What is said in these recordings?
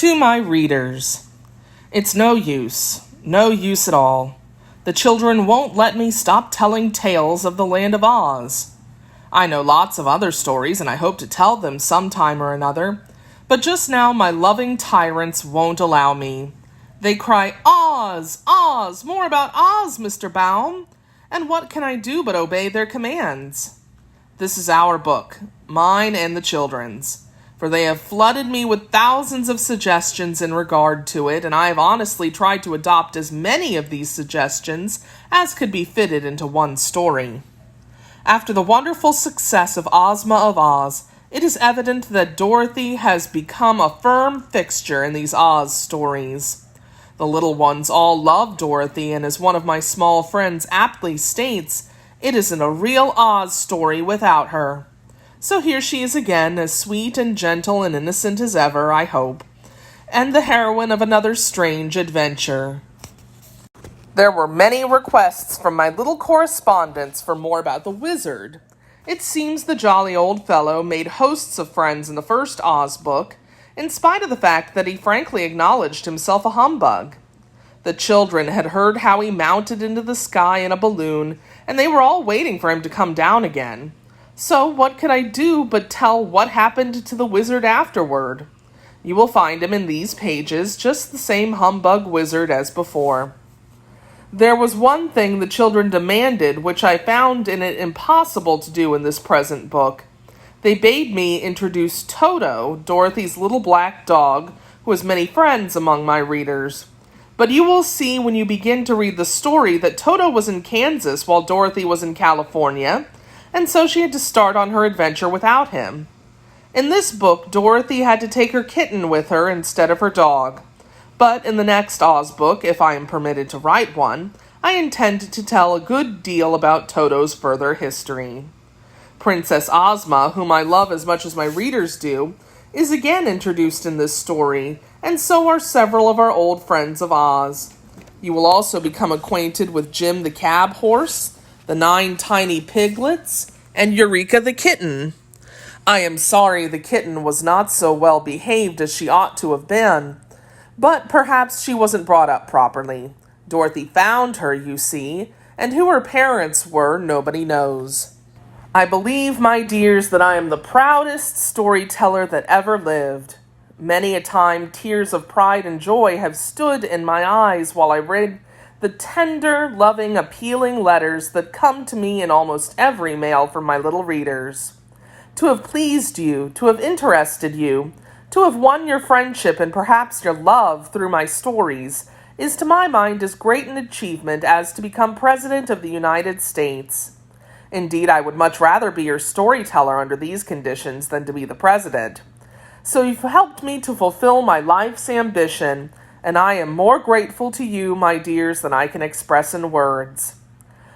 To my readers, it's no use at all. The children won't let me stop telling tales of the land of Oz. I know lots of other stories, and I hope to tell them sometime or another, but just now my loving tyrants won't allow me. They cry, "Oz! Oz! More about Oz, Mr. Baum!" And what can I do but obey their commands? This is our book, mine and the children's, for they have flooded me with thousands of suggestions in regard to it, and I have honestly tried to adopt as many of these suggestions as could be fitted into one story. After the wonderful success of Ozma of Oz, it is evident that Dorothy has become a firm fixture in these Oz stories. The little ones all love Dorothy, and as one of my small friends aptly states, it isn't a real Oz story without her. So here she is again, as sweet and gentle and innocent as ever, I hope, and the heroine of another strange adventure. There were many requests from my little correspondents for more about the wizard. It seems the jolly old fellow made hosts of friends in the first Oz book, in spite of the fact that he frankly acknowledged himself a humbug. The children had heard how he mounted into the sky in a balloon, and they were all waiting for him to come down again. So what could I do but tell what happened to the wizard afterward? You will find him in these pages, just the same humbug wizard as before. There was one thing the children demanded which I found it impossible to do in this present book. They bade me introduce Toto, Dorothy's little black dog, who has many friends among my readers. But you will see when you begin to read the story that Toto was in Kansas while Dorothy was in California, and so she had to start on her adventure without him. In this book, Dorothy had to take her kitten with her instead of her dog. But in the next Oz book, if I am permitted to write one, I intend to tell a good deal about Toto's further history. Princess Ozma, whom I love as much as my readers do, is again introduced in this story, and so are several of our old friends of Oz. You will also become acquainted with Jim the cab horse, the 9 tiny piglets, and Eureka the kitten. I am sorry the kitten was not so well behaved as she ought to have been, but perhaps she wasn't brought up properly. Dorothy found her, you see, and who her parents were, nobody knows. I believe, my dears, that I am the proudest storyteller that ever lived. Many a time tears of pride and joy have stood in my eyes while I read the tender, loving, appealing letters that come to me in almost every mail from my little readers. To have pleased you, to have interested you, to have won your friendship and perhaps your love through my stories is to my mind as great an achievement as to become President of the United States. Indeed, I would much rather be your storyteller under these conditions than to be the president. So you've helped me to fulfill my life's ambition, and I am more grateful to you, my dears, than I can express in words.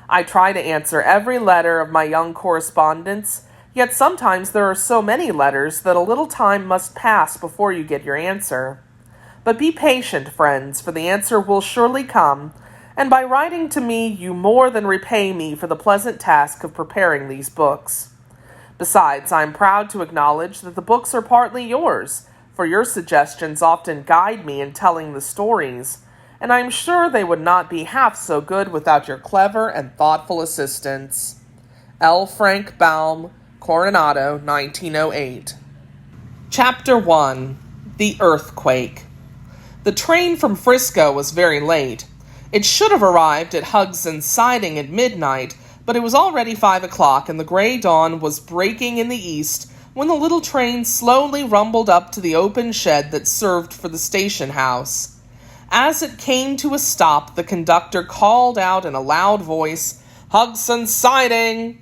I try to answer every letter of my young correspondents, yet sometimes there are so many letters that a little time must pass before you get your answer. But be patient, friends, for the answer will surely come, and by writing to me you more than repay me for the pleasant task of preparing these books. Besides, I am proud to acknowledge that the books are partly yours, for your suggestions often guide me in telling the stories, and I am sure they would not be half so good without your clever and thoughtful assistance. L. Frank Baum, Coronado, 1908. Chapter 1. The Earthquake. The train from Frisco was very late. It should have arrived at Hugson's Siding at midnight, but it was already 5 o'clock, and the gray dawn was breaking in the east when the little train slowly rumbled up to the open shed that served for the station house. As it came to a stop, the conductor called out in a loud voice, "Hugson's Siding!"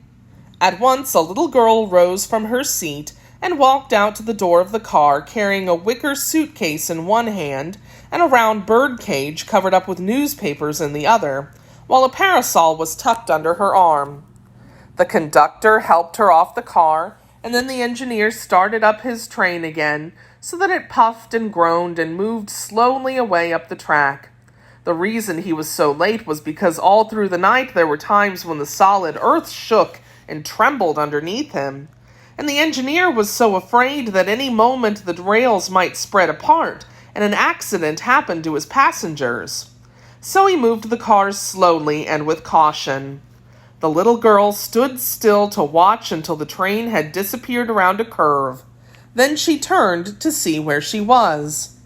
At once a little girl rose from her seat and walked out to the door of the car carrying a wicker suitcase in one hand and a round bird cage covered up with newspapers in the other, while a parasol was tucked under her arm. The conductor helped her off the car, and then the engineer started up his train again so that it puffed and groaned and moved slowly away up the track. The reason he was so late was because all through the night there were times when the solid earth shook and trembled underneath him, and the engineer was so afraid that any moment the rails might spread apart and an accident happened to his passengers. So he moved the cars slowly and with caution. The little girl stood still to watch until the train had disappeared around a curve. Then she turned to see where she was.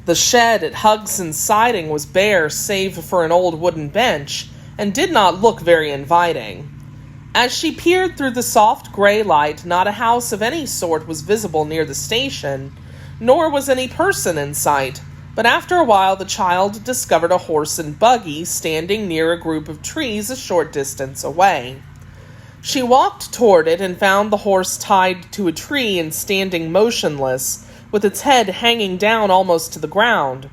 The shed at Hugson's siding was bare save for an old wooden bench, and did not look very inviting. As she peered through the soft gray light, not a house of any sort was visible near the station, nor was any person in sight, but after a while the child discovered a horse and buggy standing near a group of trees a short distance away. She walked toward it and found the horse tied to a tree and standing motionless, with its head hanging down almost to the ground.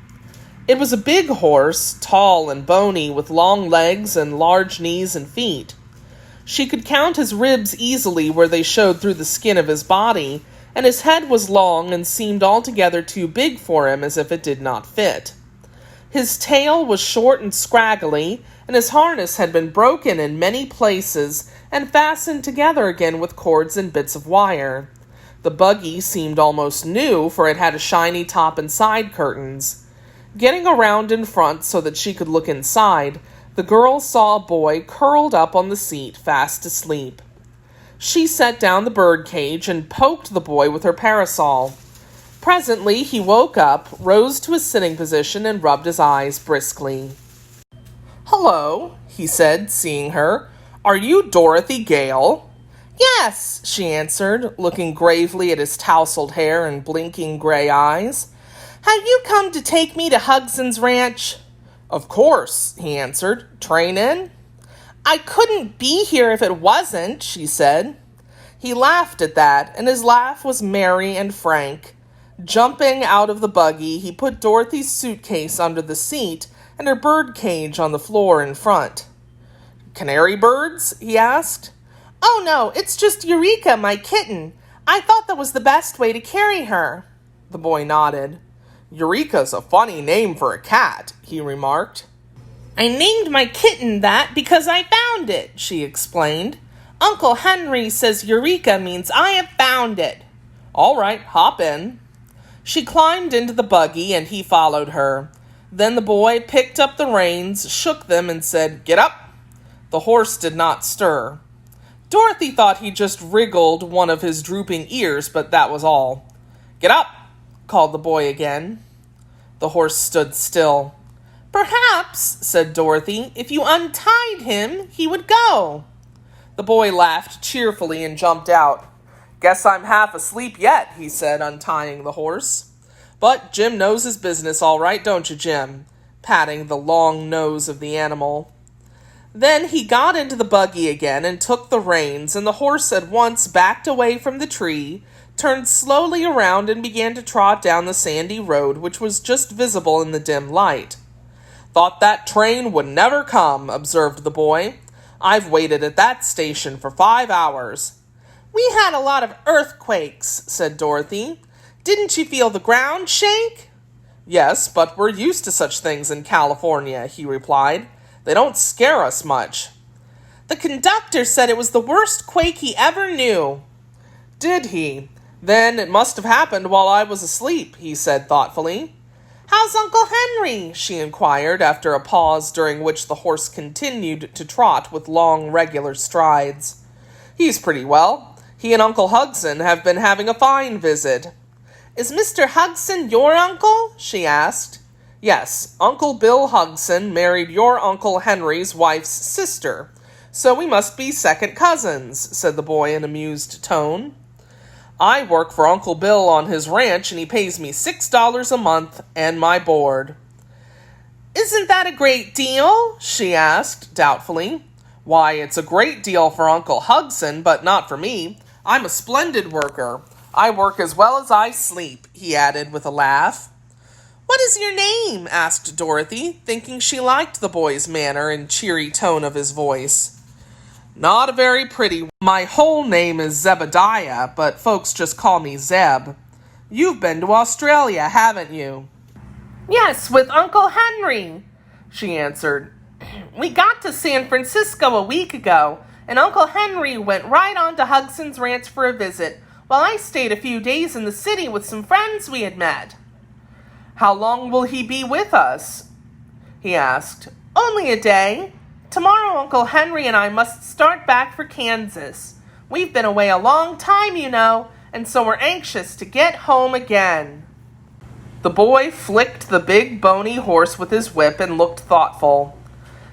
It was a big horse, tall and bony, with long legs and large knees and feet. She could count his ribs easily where they showed through the skin of his body, and his head was long and seemed altogether too big for him, as if it did not fit. His tail was short and scraggly, and his harness had been broken in many places and fastened together again with cords and bits of wire. The buggy seemed almost new, for it had a shiny top and side curtains. Getting around in front so that she could look inside, the girl saw a boy curled up on the seat, fast asleep. She set down the bird cage and poked the boy with her parasol. Presently he woke up, rose to a sitting position, and rubbed his eyes briskly. "Hello," he said, seeing her. "Are you Dorothy Gale?" "Yes," she answered, looking gravely at his tousled hair and blinking gray eyes. "Have you come to take me to Hugson's ranch?" "Of course," he answered. "Train in?" "I couldn't be here if it wasn't," she said. He laughed at that, and his laugh was merry and frank. Jumping out of the buggy, he put Dorothy's suitcase under the seat and her bird cage on the floor in front. "Canary birds?" he asked. "Oh no, it's just Eureka, my kitten. I thought that was the best way to carry her." The boy nodded. "Eureka's a funny name for a cat," he remarked. "I named my kitten that because I found it," she explained. "Uncle Henry says Eureka means I have found it." "All right, hop in." She climbed into the buggy and he followed her. Then the boy picked up the reins, shook them, and said, "Get up." The horse did not stir. Dorothy thought he just wriggled one of his drooping ears, but that was all. "Get up," called the boy again. The horse stood still. "Perhaps," said Dorothy, "if you untied him, he would go." The boy laughed cheerfully and jumped out. "Guess I'm half asleep yet," he said, untying the horse. "But Jim knows his business all right, don't you, Jim?" patting the long nose of the animal. Then he got into the buggy again and took the reins, and the horse at once backed away from the tree, turned slowly around, and began to trot down the sandy road, which was just visible in the dim light. "Thought that train would never come," observed the boy. "I've waited at that station for 5 hours." "We had a lot of earthquakes," said Dorothy. "Didn't you feel the ground shake?" "Yes, but we're used to such things in California," he replied. "They don't scare us much." "The conductor said it was the worst quake he ever knew." "Did he? Then it must have happened while I was asleep," he said thoughtfully. "How's Uncle Henry?" she inquired after a pause during which the horse continued to trot with long, regular strides. "He's pretty well. He and Uncle Hugson have been having a fine visit." "Is Mr. Hugson your uncle?" she asked. "Yes, Uncle Bill Hugson married your Uncle Henry's wife's sister, so we must be second cousins," said the boy in amused tone. "I work for Uncle Bill on his ranch, and he pays me $6 a month and my board." "Isn't that a great deal?" she asked doubtfully. "Why, it's a great deal for Uncle Hugson, but not for me. I'm a splendid worker. I work as well as I sleep," he added with a laugh. "What is your name?" asked Dorothy, thinking she liked the boy's manner and cheery tone of his voice. "Not a very pretty one. My whole name is Zebediah, but folks just call me Zeb. You've been to Australia, haven't you?" "Yes, with Uncle Henry," she answered. "We got to San Francisco a week ago, and Uncle Henry went right on to Hugson's Ranch for a visit, while I stayed a few days in the city with some friends we had met." How long will he be with us? He asked. Only a day. Tomorrow Uncle Henry and I must start back for Kansas. We've been away a long time, you know, and so we're anxious to get home again. The boy flicked the big bony horse with his whip and looked thoughtful.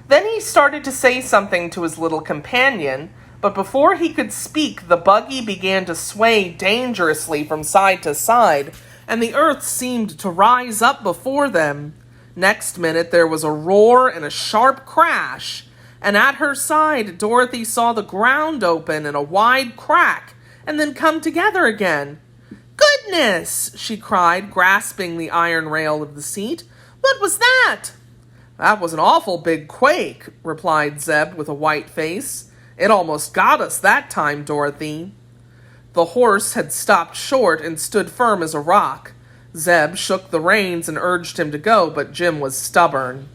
Then he started to say something to his little companion, but before he could speak, the buggy began to sway dangerously from side to side, and the earth seemed to rise up before them. Next minute there was a roar and a sharp crash, and at her side Dorothy saw the ground open in a wide crack and then come together again. "Goodness!" she cried, grasping the iron rail of the seat. "What was that?" "That was an awful big quake," replied Zeb with a white face. "It almost got us that time, Dorothy." The horse had stopped short and stood firm as a rock. Zeb shook the reins and urged him to go, but Jim was stubborn.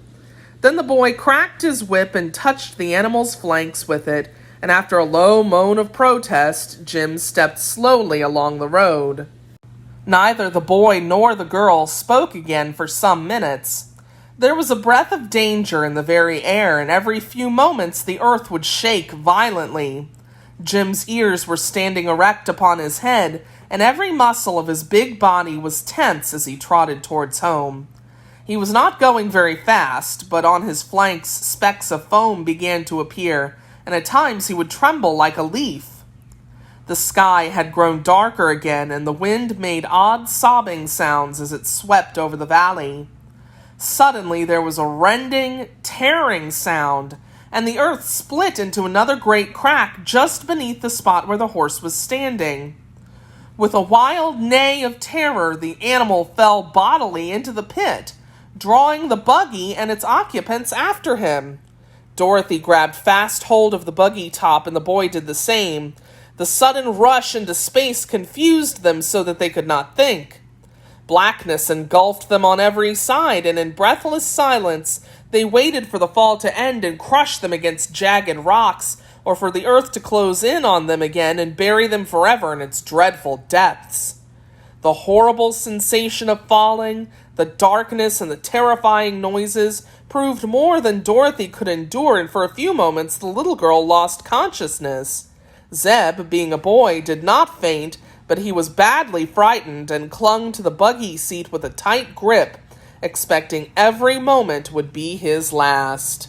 Then the boy cracked his whip and touched the animal's flanks with it, and after a low moan of protest, Jim stepped slowly along the road. Neither the boy nor the girl spoke again for some minutes. There was a breath of danger in the very air, and every few moments the earth would shake violently. Jim's ears were standing erect upon his head, and every muscle of his big body was tense as he trotted towards home. He was not going very fast, but on his flanks specks of foam began to appear, and at times he would tremble like a leaf. The sky had grown darker again, and the wind made odd sobbing sounds as it swept over the valley. Suddenly there was a rending, tearing sound, and the earth split into another great crack just beneath the spot where the horse was standing. With a wild neigh of terror, the animal fell bodily into the pit, drawing the buggy and its occupants after him. Dorothy grabbed fast hold of the buggy top, and the boy did the same. The sudden rush into space confused them so that they could not think. Blackness engulfed them on every side, and in breathless silence they waited for the fall to end and crush them against jagged rocks, or for the earth to close in on them again and bury them forever in its dreadful depths. The horrible sensation of falling, the darkness, and the terrifying noises proved more than Dorothy could endure, and for a few moments the little girl lost consciousness. Zeb, being a boy, did not faint, but he was badly frightened and clung to the buggy seat with a tight grip, expecting every moment would be his last.